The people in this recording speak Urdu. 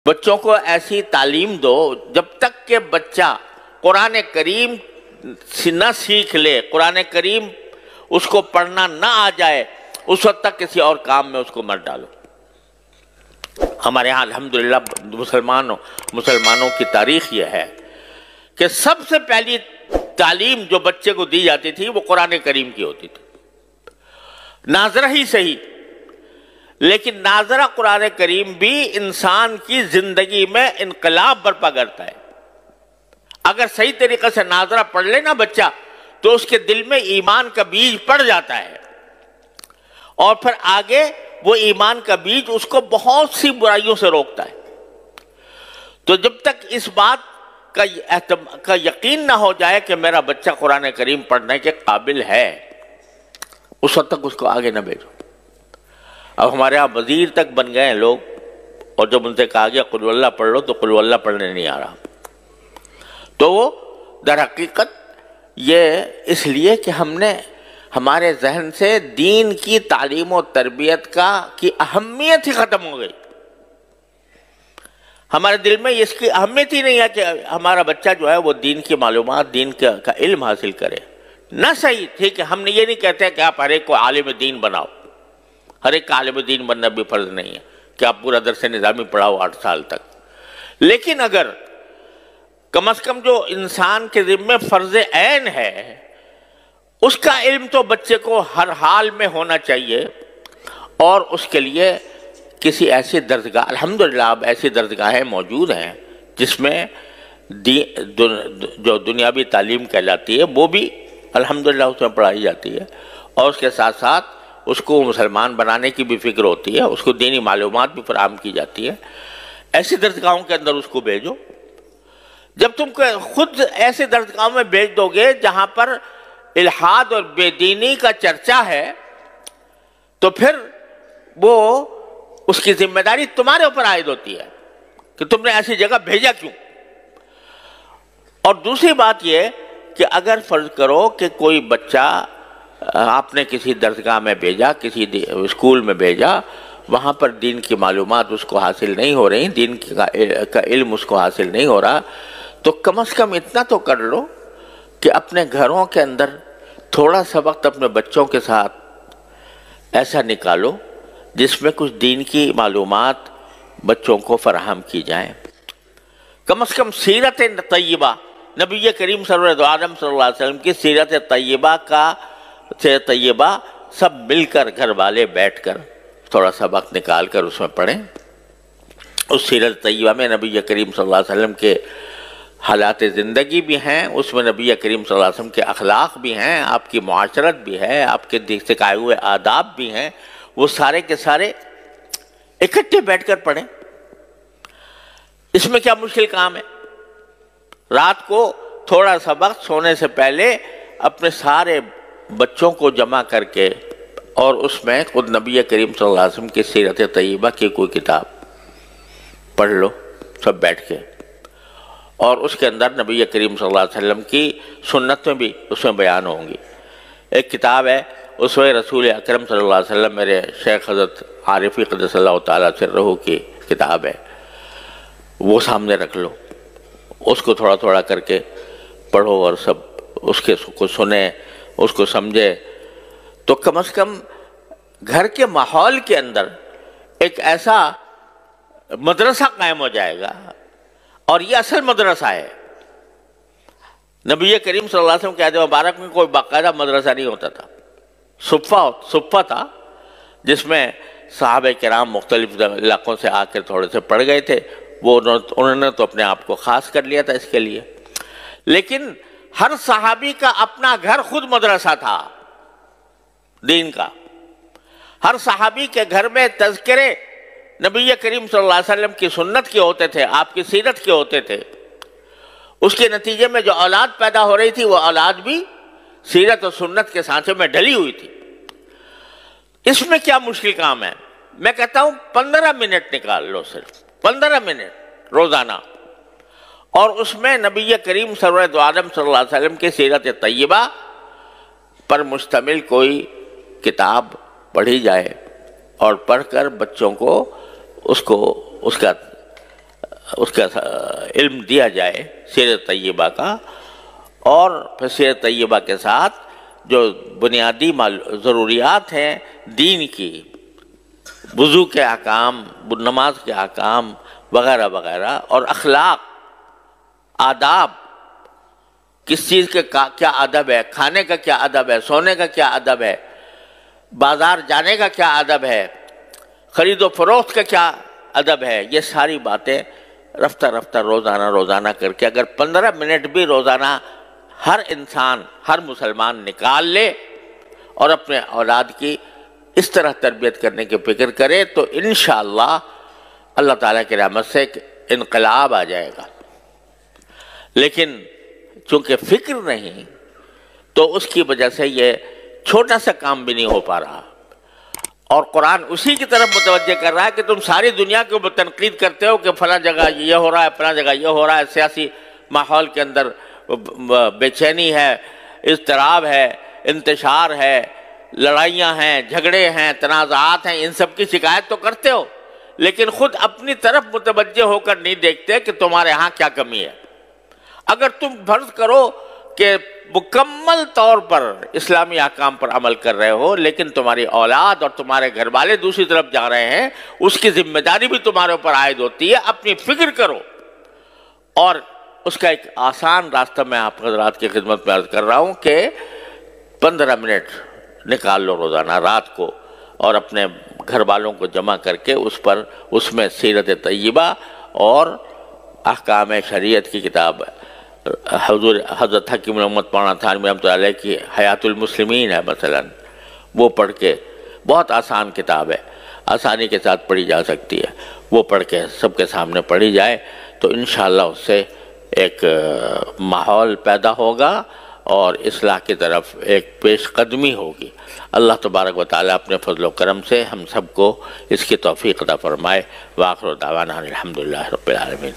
بچوں کو ایسی تعلیم دو جب تک کہ بچہ قرآن کریم نہ سیکھ لے، قرآن کریم اس کو پڑھنا نہ آ جائے، اس وقت تک کسی اور کام میں اس کو مت ڈالو۔ ہمارے ہاں الحمدللہ مسلمانوں کی تاریخ یہ ہے کہ سب سے پہلی تعلیم جو بچے کو دی جاتی تھی وہ قرآن کریم کی ہوتی تھی، ناظرہ ہی صحیح، لیکن ناظرہ قرآن کریم بھی انسان کی زندگی میں انقلاب برپا کرتا ہے۔ اگر صحیح طریقے سے ناظرہ پڑھ لے نا بچہ تو اس کے دل میں ایمان کا بیج پڑ جاتا ہے، اور پھر آگے وہ ایمان کا بیج اس کو بہت سی برائیوں سے روکتا ہے۔ تو جب تک اس بات کا یقین نہ ہو جائے کہ میرا بچہ قرآن کریم پڑھنے کے قابل ہے، اس وقت تک اس کو آگے نہ بھیجو۔ اب ہمارے ہاں وزیر تک بن گئے ہیں لوگ، اور جب ان سے کہا گیا قل اللہ پڑھ لو تو قل اللہ پڑھنے نہیں آ رہا۔ تو وہ در حقیقت یہ اس لیے کہ ہم نے ہمارے ذہن سے دین کی تعلیم و تربیت کی اہمیت ہی ختم ہو گئی۔ ہمارے دل میں اس کی اہمیت ہی نہیں ہے کہ ہمارا بچہ جو ہے وہ دین کی معلومات، دین کا علم حاصل کرے۔ نہ صحیح، ٹھیک ہے، ہم نے یہ نہیں کہتے کہ آپ ہر ایک کو عالم دین بناؤ، ہر ایک کا عالم دین بننا بھی فرض نہیں ہے کہ آپ پورا درس نظامی پڑھاؤ 8 سال تک، لیکن اگر کم از کم جو انسان کے ذمہ فرض عین ہے اس کا علم تو بچے کو ہر حال میں ہونا چاہیے، اور اس کے لیے کسی ایسی درسگاہ، الحمدللہ اب ایسی درسگاہیں موجود ہیں جس میں جو دنیاوی تعلیم کہلاتی ہے وہ بھی الحمدللہ اس میں پڑھائی جاتی ہے، اور اس کے ساتھ ساتھ اس کو مسلمان بنانے کی بھی فکر ہوتی ہے، اس کو دینی معلومات بھی فراہم کی جاتی ہے۔ ایسی درسگاہوں کے اندر اس کو بھیجو۔ جب تم خود ایسے درسگاہوں میں بھیج دو گے جہاں پر الحاد اور بے دینی کا چرچا ہے تو پھر وہ اس کی ذمہ داری تمہارے اوپر عائد ہوتی ہے کہ تم نے ایسی جگہ بھیجا کیوں۔ اور دوسری بات یہ کہ اگر فرض کرو کہ کوئی بچہ آپ نے کسی درسگاہ میں بھیجا، کسی اسکول میں بھیجا، وہاں پر دین کی معلومات اس کو حاصل نہیں ہو رہی، دین کا علم اس کو حاصل نہیں ہو رہا، تو کم از کم اتنا تو کر لو کہ اپنے گھروں کے اندر تھوڑا سا وقت اپنے بچوں کے ساتھ ایسا نکالو جس میں کچھ دین کی معلومات بچوں کو فراہم کی جائیں۔ کم از کم سیرت طیبہ، نبی کریم سرور عالم صلی اللہ علیہ وسلم کی سیرت طیبہ سب مل کر گھر والے بیٹھ کر تھوڑا سا وقت نکال کر اس میں پڑھیں۔ اس سیرت طیبہ میں نبی کریم صلی اللہ علیہ وسلم کے حالات زندگی بھی ہیں، اس میں نبی کریم صلی اللہ علیہ وسلم کے اخلاق بھی ہیں، آپ کی معاشرت بھی ہے، آپ کے سکھائے ہوئے آداب بھی ہیں، وہ سارے کے سارے اکٹھے بیٹھ کر پڑھیں۔ اس میں کیا مشکل کام ہے؟ رات کو تھوڑا سا وقت سونے سے پہلے اپنے سارے بچوں کو جمع کر کے اور اس میں خود نبی کریم صلی اللہ علیہ وسلم کی سیرت طیبہ کی کوئی کتاب پڑھ لو سب بیٹھ کے، اور اس کے اندر نبی کریم صلی اللہ علیہ وسلم کی سنتیں بھی اس میں بیان ہوں گی۔ ایک کتاب ہے اسوہ رسول اکرم صلی اللہ علیہ وسلم، میرے شیخ حضرت عارفی قدس اللہ تعالیٰ سرہ کی کتاب ہے، وہ سامنے رکھ لو، اس کو تھوڑا تھوڑا کر کے پڑھو اور سب اس کو سنیں، اس کو سمجھے، تو کم از کم گھر کے ماحول کے اندر ایک ایسا مدرسہ قائم ہو جائے گا، اور یہ اصل مدرسہ ہے۔ نبی کریم صلی اللہ علیہ وسلم کے عہد مبارک میں کوئی باقاعدہ مدرسہ نہیں ہوتا تھا، صفہ تھا جس میں صحابہ کرام مختلف علاقوں سے آ کر تھوڑے سے پڑھ گئے تھے، وہ انہوں نے تو اپنے آپ کو خاص کر لیا تھا اس کے لیے، لیکن ہر صحابی کا اپنا گھر خود مدرسہ تھا دین کا۔ ہر صحابی کے گھر میں تذکرے نبی کریم صلی اللہ علیہ وسلم کی سنت کے ہوتے تھے، آپ کی سیرت کے ہوتے تھے، اس کے نتیجے میں جو اولاد پیدا ہو رہی تھی وہ اولاد بھی سیرت اور سنت کے سانچے میں ڈلی ہوئی تھی۔ اس میں کیا مشکل کام ہے؟ میں کہتا ہوں 15 منٹ نکال لو، صرف 15 منٹ روزانہ، اور اس میں نبی کریم سرور عالم صلی اللہ علیہ وسلم کی سیرت طیبہ پر مشتمل کوئی کتاب پڑھی جائے، اور پڑھ کر بچوں کو اس کا اس کا علم دیا جائے سیرت طیبہ کا، اور پھر سیرت طیبہ کے ساتھ جو بنیادی ضروریات ہیں دین کی، وضو کے احکام، نماز کے احکام وغیرہ وغیرہ، اور اخلاق، آداب، کس چیز کے کیا ادب ہے، کھانے کا کیا ادب ہے، سونے کا کیا ادب ہے، بازار جانے کا کیا ادب ہے، خرید و فروخت کا کیا ادب ہے، یہ ساری باتیں رفتہ رفتہ روزانہ کر کے اگر 15 منٹ بھی روزانہ ہر انسان، ہر مسلمان نکال لے اور اپنے اولاد کی اس طرح تربیت کرنے کی فکر کرے تو انشاءاللہ اللہ تعالیٰ کی رحمت سے ایک انقلاب آ جائے گا۔ لیکن چونکہ فکر نہیں تو اس کی وجہ سے یہ چھوٹا سا کام بھی نہیں ہو پا رہا، اور قرآن اسی کی طرف متوجہ کر رہا ہے کہ تم ساری دنیا کے اوپر تنقید کرتے ہو کہ فلاں جگہ یہ ہو رہا ہے، فلاں جگہ یہ ہو رہا ہے، سیاسی ماحول کے اندر بے چینی ہے، اضطراب ہے، انتشار ہے، لڑائیاں ہیں، جھگڑے ہیں، تنازعات ہیں، ان سب کی شکایت تو کرتے ہو، لیکن خود اپنی طرف متوجہ ہو کر نہیں دیکھتے کہ تمہارے ہاں کیا کمی ہے۔ اگر تم فرض کرو کہ مکمل طور پر اسلامی احکام پر عمل کر رہے ہو لیکن تمہاری اولاد اور تمہارے گھر والے دوسری طرف جا رہے ہیں، اس کی ذمہ داری بھی تمہارے اوپر عائد ہوتی ہے، اپنی فکر کرو۔ اور اس کا ایک آسان راستہ میں آپ حضرات کی خدمت میں عرض کر رہا ہوں کہ 15 منٹ نکال لو روزانہ رات کو، اور اپنے گھر والوں کو جمع کر کے اس میں سیرت طیبہ اور احکام شریعت کی کتاب حضرت حکیم محمد مولانا تھانوی رحمۃ اللہ علیہ کی حیات المسلمین ہے مثلا، وہ پڑھ کے، بہت آسان کتاب ہے، آسانی کے ساتھ پڑھی جا سکتی ہے، وہ پڑھ کے سب کے سامنے پڑھی جائے تو انشاءاللہ اس سے ایک ماحول پیدا ہوگا اور اصلاح کی طرف ایک پیش قدمی ہوگی۔ اللہ تبارک و تعالیٰ اپنے فضل و کرم سے ہم سب کو اس کی توفیق عطا فرمائے۔ وآخر دعوانا الحمدللہ رب العالمین۔